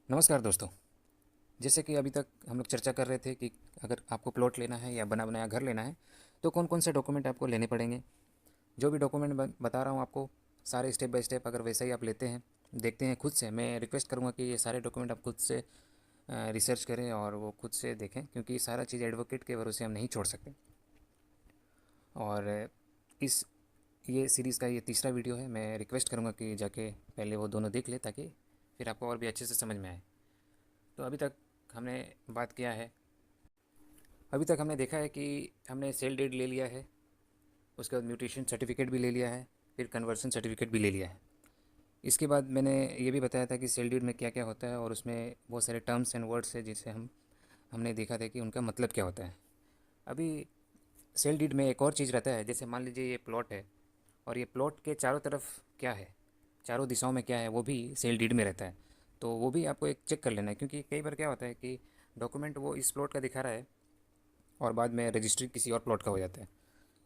नमस्कार दोस्तों। जैसे कि अभी तक हम लोग चर्चा कर रहे थे कि अगर आपको प्लॉट लेना है या बना बनाया घर लेना है तो कौन कौन से डॉक्यूमेंट आपको लेने पड़ेंगे। जो भी डॉक्यूमेंट बता रहा हूँ आपको, सारे स्टेप बाय स्टेप अगर वैसा ही आप लेते हैं, देखते हैं खुद से। मैं रिक्वेस्ट करूँगा कि ये सारे डॉक्यूमेंट आप खुद से रिसर्च करें और वो खुद से देखें, क्योंकि ये सारा चीज़ एडवोकेट के भरोसे हम नहीं छोड़ सकते। और इस ये सीरीज़ का ये तीसरा वीडियो है। मैं रिक्वेस्ट करूँगा कि जाके पहले वो दोनों देख ले, ताकि फिर आपको और भी अच्छे से समझ में आए। तो हमने बात किया है अभी तक हमने देखा है कि हमने सेल डीड ले लिया है, उसके बाद म्यूटेशन सर्टिफिकेट भी ले लिया है, फिर कन्वर्सन सर्टिफिकेट भी ले लिया है। इसके बाद मैंने ये भी बताया था कि सेल डीड में क्या क्या होता है और उसमें बहुत सारे टर्म्स एंड वर्ड्स है जिसे हमने देखा था कि उनका मतलब क्या होता है। अभी सेल डीड में एक और चीज़ रहता है। जैसे मान लीजिए ये प्लॉट है और ये प्लॉट के चारों तरफ क्या है, चारों दिशाओं में क्या है, वो भी सेल डीड में रहता है। तो वो भी आपको एक चेक कर लेना है, क्योंकि कई बार क्या होता है कि डॉक्यूमेंट वो इस प्लॉट का दिखा रहा है और बाद में रजिस्ट्री किसी और प्लॉट का हो जाता है।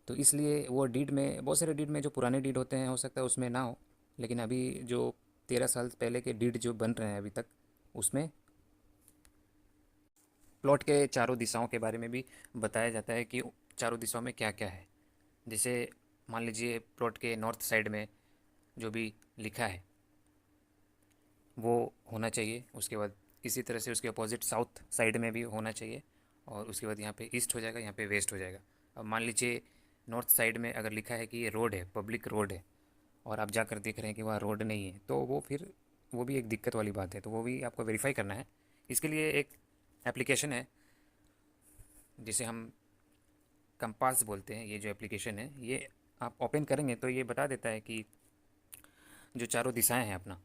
तो इसलिए वो डीड में, बहुत सारे डीड में जो पुराने डीड होते हैं हो सकता है उसमें ना हो, लेकिन अभी जो 13 साल पहले के डीड जो बन रहे हैं अभी तक, उसमें प्लॉट के चारों दिशाओं के बारे में भी बताया जाता है कि चारों दिशाओं में क्या क्या है। जैसे मान लीजिए प्लॉट के नॉर्थ साइड में जो भी लिखा है वो होना चाहिए। उसके बाद इसी तरह से उसके अपोजिट साउथ साइड में भी होना चाहिए, और उसके बाद यहाँ पे ईस्ट हो जाएगा, यहाँ पे वेस्ट हो जाएगा। अब मान लीजिए नॉर्थ साइड में अगर लिखा है कि ये रोड है, पब्लिक रोड है, और आप जाकर देख रहे हैं कि वहाँ रोड नहीं है, तो वो फिर वो भी एक दिक्कत वाली बात है। तो वो भी आपको वेरीफाई करना है। इसके लिए एक एप्लीकेशन है जिसे हम कंपास बोलते हैं। ये जो एप्लीकेशन है ये आप ओपन करेंगे तो ये बता देता है कि जो चारों दिशाएं हैं अपना,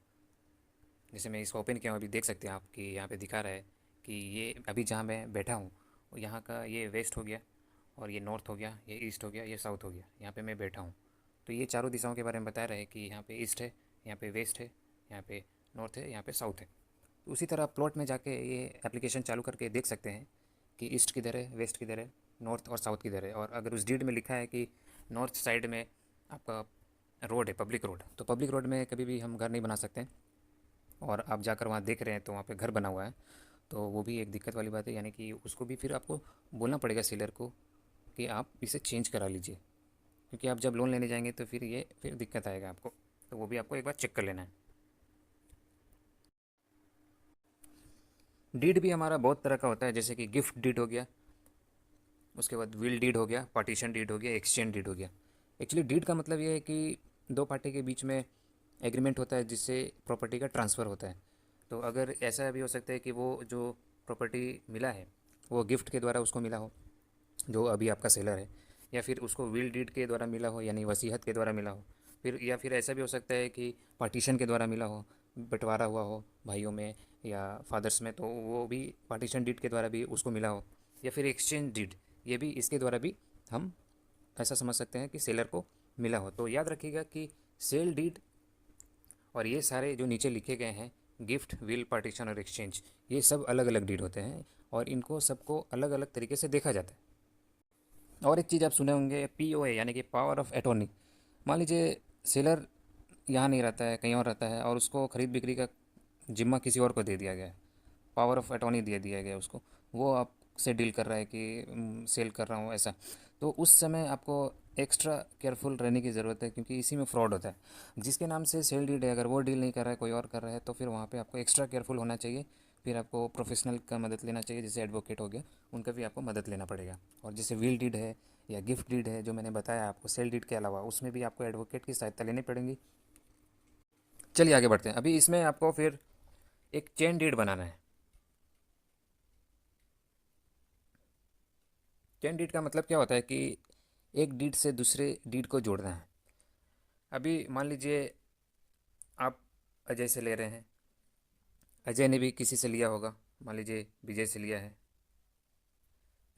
जैसे मैं इसको ओपन किया हूँ, अभी देख सकते हैं आप कि यहाँ पे दिखा रहा है कि ये अभी जहाँ मैं बैठा हूँ यहाँ का ये वेस्ट हो गया, और ये नॉर्थ हो गया, ये ईस्ट हो गया, ये साउथ हो गया, यहाँ पे मैं बैठा हूँ। तो ये चारों दिशाओं के बारे में बता रहा है कि यहाँ पे ईस्ट है, यहाँ पे वेस्ट है, यहाँ पे नॉर्थ है, यहाँ पे साउथ है। तो उसी तरह प्लॉट में जाके ये एप्लीकेशन चालू करके देख सकते हैं कि ईस्ट किधर है, वेस्ट किधर है, नॉर्थ और साउथ किधर है। और अगर उस डीड में लिखा है कि नॉर्थ साइड में आपका रोड है, पब्लिक रोड, तो पब्लिक रोड में कभी भी हम घर नहीं बना सकते। और आप जाकर वहाँ देख रहे हैं तो वहाँ पे घर बना हुआ है, तो वो भी एक दिक्कत वाली बात है। यानी कि उसको भी फिर आपको बोलना पड़ेगा सेलर को कि आप इसे चेंज करा लीजिए, क्योंकि आप जब लोन लेने जाएंगे तो फिर दिक्कत आएगा आपको। तो वो भी आपको एक बार चेक कर लेना है। डीड भी हमारा बहुत तरह का होता है, जैसे कि गिफ्ट डीड हो गया, उसके बाद विल डीड हो गया, पार्टीशन डीड हो गया, एक्सचेंज डीड हो गया। एक्चुअली डीड का मतलब ये है कि दो पार्टी के बीच में एग्रीमेंट होता है जिससे प्रॉपर्टी का ट्रांसफ़र होता है। तो अगर ऐसा भी हो सकता है कि वो जो प्रॉपर्टी मिला है वो गिफ्ट के द्वारा उसको मिला हो, जो अभी आपका सेलर है, या फिर उसको विल डीड के द्वारा मिला हो, यानी वसीयत के द्वारा मिला हो। फिर या फिर ऐसा भी हो सकता है कि पार्टीशन के द्वारा मिला हो, बंटवारा हुआ हो भाइयों में या फादर्स में, तो वो भी पार्टीशन डीड के द्वारा भी उसको मिला हो। या फिर एक्सचेंज डीड, ये भी इसके द्वारा भी हम ऐसा समझ सकते हैं कि सेलर को मिला हो। तो याद रखिएगा कि सेल डीड और ये सारे जो नीचे लिखे गए हैं, गिफ्ट, विल, पार्टीशन और एक्सचेंज, ये सब अलग अलग डीड होते हैं और इनको सबको अलग अलग तरीके से देखा जाता है। और एक चीज़ आप सुने होंगे, POA यानी कि पावर ऑफ अटॉर्नी। मान लीजिए सेलर यहाँ नहीं रहता है, कहीं और रहता है, और उसको ख़रीद बिक्री का जिम्मा किसी और को दे दिया गया है, पावर ऑफ अटॉर्नी दे दिया गया है उसको। वो आपसे डील कर रहा है कि सेल कर रहा हूँ ऐसा। तो उस समय आपको एक्स्ट्रा केयरफुल रहने की ज़रूरत है, क्योंकि इसी में फ्रॉड होता है। जिसके नाम से सेल डीड है, अगर वो डील नहीं कर रहा है, कोई और कर रहा है, तो फिर वहाँ पे आपको एक्स्ट्रा केयरफुल होना चाहिए। फिर आपको प्रोफेशनल का मदद लेना चाहिए, जैसे एडवोकेट हो गया, उनका भी आपको मदद लेना पड़ेगा। और जैसे विल डीड है या गिफ्ट डीड है, जो मैंने बताया आपको सेल डीड के अलावा, उसमें भी आपको एडवोकेट की सहायता लेनी पड़ेगी। चलिए आगे बढ़ते हैं। अभी इसमें आपको फिर एक चेन डीड बनाना है। चेन डीड का मतलब क्या होता है कि एक डीड से दूसरे डीड को जोड़ना है। अभी मान लीजिए आप अजय से ले रहे हैं, अजय ने भी किसी से लिया होगा, मान लीजिए विजय से लिया है,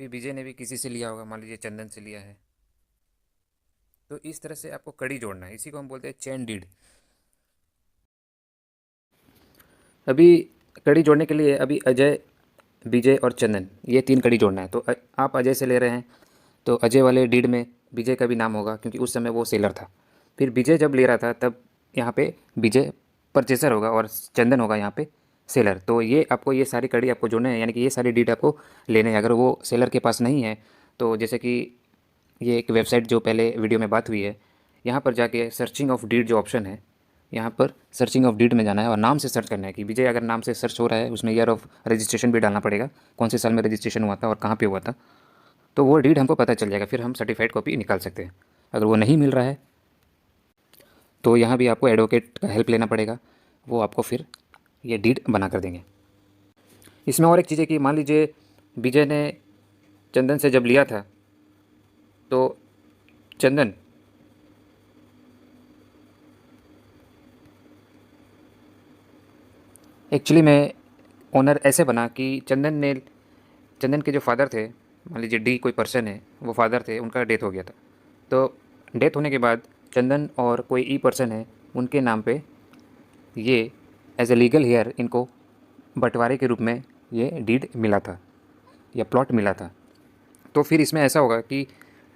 फिर विजय ने भी किसी से लिया होगा, मान लीजिए चंदन से लिया है। तो इस तरह से आपको कड़ी जोड़ना है, इसी को हम बोलते हैं चेन डीड। अभी कड़ी जोड़ने के लिए अभी अजय, विजय और चंदन, ये तीन कड़ी जोड़ना है। तो आप अजय से ले रहे हैं तो अजय वाले डीड में विजय का भी नाम होगा, क्योंकि उस समय वो सेलर था। फिर विजय जब ले रहा था तब यहाँ पे विजय परचेसर होगा और चंदन होगा यहाँ पे सेलर। तो ये आपको ये सारी कड़ी आपको जोड़ना है, यानी कि ये सारी डीड आपको लेने हैं। अगर वो सेलर के पास नहीं है तो जैसे कि ये एक वेबसाइट जो पहले वीडियो में बात हुई है, यहाँ पर जाके सर्चिंग ऑफ डीड जो ऑप्शन है, यहाँ पर सर्चिंग ऑफ डीड में जाना है और नाम से सर्च करना है कि विजय अगर नाम से सर्च हो रहा है, उसमें ईयर ऑफ रजिस्ट्रेशन भी डालना पड़ेगा, कौन से साल में रजिस्ट्रेशन हुआ था और कहाँ पे हुआ था, तो वो डीड हमको पता चल जाएगा। फिर हम सर्टिफाइड कॉपी निकाल सकते हैं। अगर वो नहीं मिल रहा है तो यहाँ भी आपको एडवोकेट का हेल्प लेना पड़ेगा, वो आपको फिर ये डीड बना कर देंगे। इसमें और एक चीज़ है कि मान लीजिए विजय ने चंदन से जब लिया था तो चंदन एक्चुअली में ओनर ऐसे बना कि चंदन के जो फादर थे, मान लीजिए डी कोई पर्सन है, वो फादर थे, उनका डेथ हो गया था। तो डेथ होने के बाद चंदन और कोई ई पर्सन है, उनके नाम पे ये एज ए लीगल हेयर इनको बंटवारे के रूप में ये डीड मिला था या प्लॉट मिला था। तो फिर इसमें ऐसा होगा कि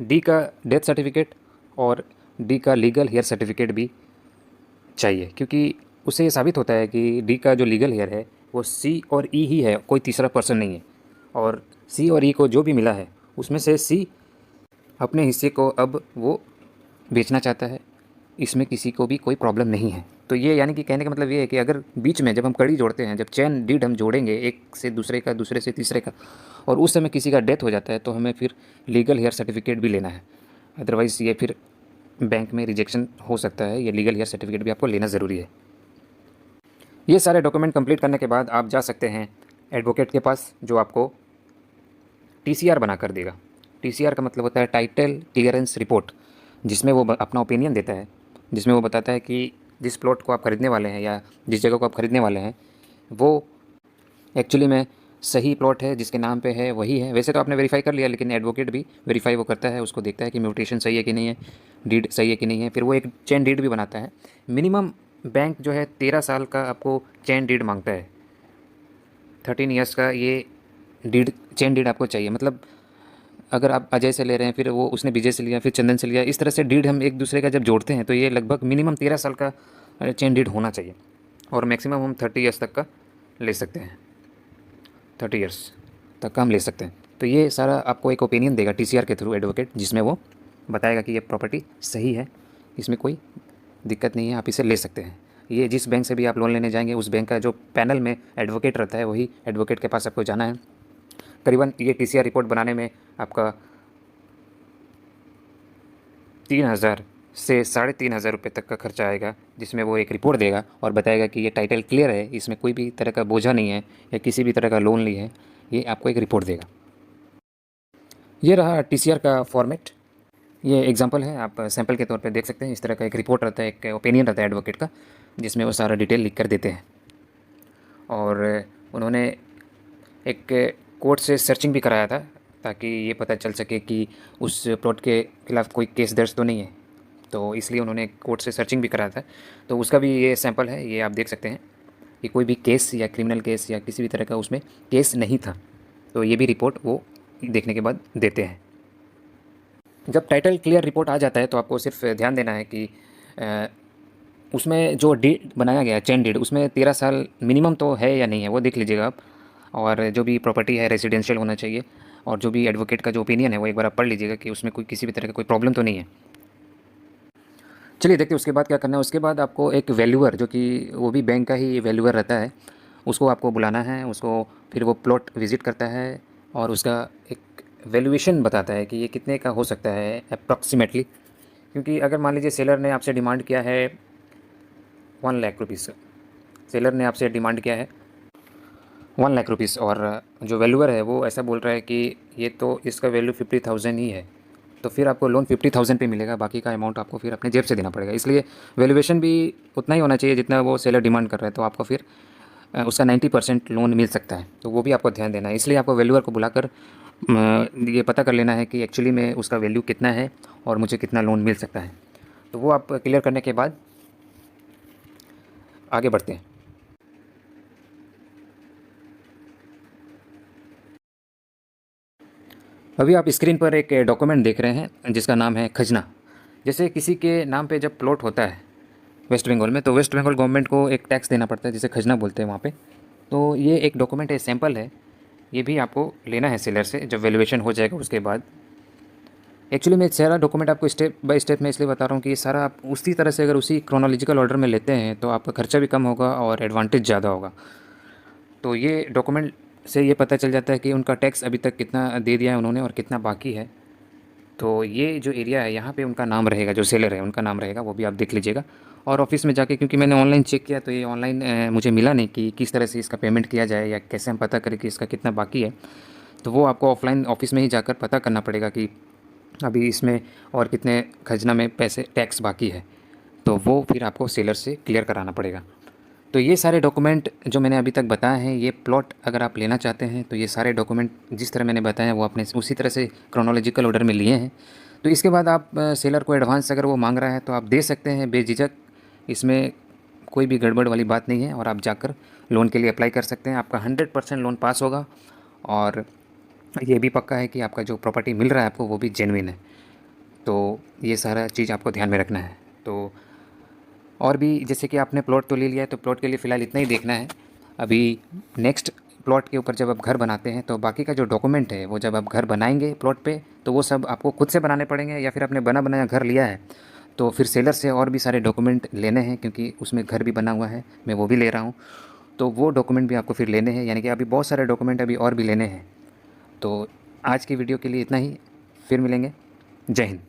डी का डेथ सर्टिफिकेट और डी का लीगल हेयर सर्टिफिकेट भी चाहिए, क्योंकि उससे ये साबित होता है कि डी का जो लीगल हेयर है वो सी और ई ही है, कोई तीसरा पर्सन नहीं है। और सी और ई को जो भी मिला है उसमें से सी अपने हिस्से को अब वो बेचना चाहता है, इसमें किसी को भी कोई प्रॉब्लम नहीं है। तो ये यानी कि कहने का मतलब ये है कि अगर बीच में जब हम कड़ी जोड़ते हैं, जब चेन डीड हम जोड़ेंगे एक से दूसरे का, दूसरे से तीसरे का, और उस समय किसी का डेथ हो जाता है तो हमें फिर लीगल हेयर सर्टिफिकेट भी लेना है। अदरवाइज़ ये फिर बैंक में रिजेक्शन हो सकता है। ये लीगल हेयर सर्टिफिकेट भी आपको लेना ज़रूरी है। ये सारे डॉक्यूमेंट कंप्लीट करने के बाद आप जा सकते हैं एडवोकेट के पास, जो आपको टीसीआर बना कर देगा। टीसीआर का मतलब होता है टाइटल क्लियरेंस रिपोर्ट, जिसमें वो अपना ओपिनियन देता है, जिसमें वो बताता है कि जिस प्लॉट को आप ख़रीदने वाले हैं या जिस जगह को आप ख़रीदने वाले हैं वो एक्चुअली में सही प्लॉट है, जिसके नाम पे है वही है। वैसे तो आपने वेरीफाई कर लिया, लेकिन एडवोकेट भी वेरीफाई वो करता है, उसको देखता है कि म्यूटेशन सही है कि नहीं है, डीड सही है कि नहीं है। फिर वो एक चेन डीड भी बनाता है। मिनिमम बैंक जो है 13 साल का आपको चेन डीड मांगता है। 13 ईयर्स का ये डीड, चेन डीड आपको चाहिए। मतलब अगर आप अजय से ले रहे हैं, फिर वो उसने विजय से लिया, फिर चंदन से लिया, इस तरह से डीड हम एक दूसरे का जब जोड़ते हैं तो ये लगभग मिनिमम 13 साल का चेन डीड होना चाहिए। और मैक्सिमम हम 30 ईयर्स तक का ले सकते हैं, 30 ईयर्स तक का हम ले सकते हैं। तो ये सारा आपको एक ओपिनियन देगा टीसीआर के थ्रू एडवोकेट, जिसमें वो बताएगा कि ये प्रॉपर्टी सही है, इसमें कोई दिक्कत नहीं है, आप इसे ले सकते हैं। ये जिस बैंक से भी आप लोन लेने जाएंगे, उस बैंक का जो पैनल में एडवोकेट रहता है, वही एडवोकेट के पास आपको जाना है। करीबन ये टीसीआर रिपोर्ट बनाने में आपका 3,000 से 3,500 रुपये तक का खर्चा आएगा, जिसमें वो एक रिपोर्ट देगा और बताएगा कि ये टाइटल क्लियर है, इसमें कोई भी तरह का बोझा नहीं है या किसी भी तरह का लोन नहीं है। ये आपको एक रिपोर्ट देगा। ये रहा टीसीआर का फॉर्मेट। ये एग्जांपल है, आप सैंपल के तौर पे देख सकते हैं। इस तरह का एक रिपोर्ट रहता है, एक ओपिनियन रहता है एडवोकेट का, जिसमें वो सारा डिटेल लिख कर देते हैं। और उन्होंने एक कोर्ट से सर्चिंग भी कराया था, ताकि ये पता चल सके कि उस प्लॉट के खिलाफ़ कोई केस दर्ज तो नहीं है, तो इसलिए उन्होंने कोर्ट से सर्चिंग भी कराया था। तो उसका भी ये सैंपल है, ये आप देख सकते हैं कि कोई भी केस या क्रिमिनल केस या किसी भी तरह का उसमें केस नहीं था। तो ये भी रिपोर्ट वो देखने के बाद देते हैं। जब टाइटल क्लियर रिपोर्ट आ जाता है तो आपको सिर्फ ध्यान देना है कि उसमें जो डीड बनाया गया है, चेन डीड, उसमें 13 साल मिनिमम तो है या नहीं है, वो देख लीजिएगा आप। और जो भी प्रॉपर्टी है रेजिडेंशियल होना चाहिए, और जो भी एडवोकेट का जो ओपिनियन है वो एक बार आप पढ़ लीजिएगा कि उसमें कोई किसी भी तरह का कोई प्रॉब्लम तो नहीं है। चलिए देखते हैं उसके बाद क्या करना है। उसके बाद आपको एक वैल्यूअर, जो कि वो भी बैंक का ही वैल्यूअर रहता है, उसको आपको बुलाना है। उसको फिर वो प्लॉट विज़िट करता है और उसका एक वैल्यूएशन बताता है कि ये कितने का हो सकता है अप्रॉक्सीमेटली। क्योंकि अगर मान लीजिए सेलर ने आपसे डिमांड किया है 1,00,000 रुपीज़, सेलर ने आपसे डिमांड किया है 1,00,000 रुपीज़, और जो वैल्यूअर है वो ऐसा बोल रहा है कि ये तो इसका वैल्यू 50,000 ही है, तो फिर आपको लोन 50,000 पे मिलेगा, बाकी का अमाउंट आपको फिर अपने जेब से देना पड़ेगा। इसलिए वैल्यूएशन भी उतना ही होना चाहिए जितना वो सेलर डिमांड कर रहा है, तो आपको फिर उसका 90% लोन मिल सकता है। तो वो भी आपको ध्यान देना है। इसलिए आपको वैल्यूअर को बुलाकर ये पता कर लेना है कि एक्चुअली में उसका वैल्यू कितना है और मुझे कितना लोन मिल सकता है। तो वो आप क्लियर करने के बाद आगे बढ़ते हैं। अभी आप स्क्रीन पर एक डॉक्यूमेंट देख रहे हैं जिसका नाम है खजना। जैसे किसी के नाम पे जब प्लॉट होता है वेस्ट बंगाल में, तो वेस्ट बंगाल गवर्नमेंट को एक टैक्स देना पड़ता है, जिसे खजना बोलते हैं वहाँ पे। तो ये एक डॉक्यूमेंट है, सैंपल है, ये भी आपको लेना है सेलर से जब वैल्यूएशन हो जाएगा उसके बाद। एक्चुअली मैं सारा डॉक्यूमेंट आपको स्टेप बाय स्टेप मैं इसलिए बता रहा हूँ कि ये सारा आप उसी तरह से अगर उसी क्रोनोलॉजिकल ऑर्डर में लेते हैं तो आपका खर्चा भी कम होगा और एडवांटेज ज़्यादा होगा। तो ये डॉक्यूमेंट से ये पता चल जाता है कि उनका टैक्स अभी तक कितना दे दिया है उन्होंने और कितना बाकी है। तो ये जो एरिया है यहाँ पे उनका नाम रहेगा, जो सेलर है उनका नाम रहेगा, वो भी आप देख लीजिएगा। और ऑफिस में जाके, क्योंकि मैंने ऑनलाइन चेक किया तो ये ऑनलाइन मुझे मिला नहीं कि किस तरह से इसका पेमेंट किया जाए या कैसे हम पता करें कि इसका कितना बाकी है। तो वो आपको ऑफलाइन ऑफिस में ही जाकर पता करना पड़ेगा कि अभी इसमें और कितने खजना में पैसे टैक्स बाकी है। तो वो फिर आपको सेलर से क्लियर कराना पड़ेगा। तो ये सारे डॉक्यूमेंट जो मैंने अभी तक बताए हैं, ये प्लॉट अगर आप लेना चाहते हैं तो ये सारे डॉक्यूमेंट जिस तरह मैंने बताए हैं वो आपने उसी तरह से क्रोनोलॉजिकल ऑर्डर में लिए हैं। तो इसके बाद आप सेलर को एडवांस अगर वो मांग रहा है तो आप दे सकते हैं बेझिझक, इसमें कोई भी गड़बड़ वाली बात नहीं है। और आप जाकर लोन के लिए अप्लाई कर सकते हैं, आपका 100% लोन पास होगा। और ये भी पक्का है कि आपका जो प्रॉपर्टी मिल रहा है आपको वो भी जेन्युइन है। तो ये सारा चीज़ आपको ध्यान में रखना है। तो और भी जैसे कि आपने प्लॉट तो ले लिया है तो प्लॉट के लिए फ़िलहाल इतना ही देखना है। अभी नेक्स्ट प्लॉट के ऊपर जब आप घर बनाते हैं तो बाकी का जो डॉक्यूमेंट है वो जब आप घर बनाएंगे प्लॉट पे तो वो सब आपको खुद से बनाने पड़ेंगे, या फिर आपने बना बनाया घर लिया है तो फिर सेलर से और भी सारे डॉक्यूमेंट लेने हैं, क्योंकि उसमें घर भी बना हुआ है, मैं वो भी ले रहा हूँ। तो वो डॉक्यूमेंट भी आपको फिर लेने हैं, यानी कि अभी बहुत सारे डॉक्यूमेंट अभी और भी लेने हैं। तो आज की वीडियो के लिए इतना ही, फिर मिलेंगे। जय हिंद।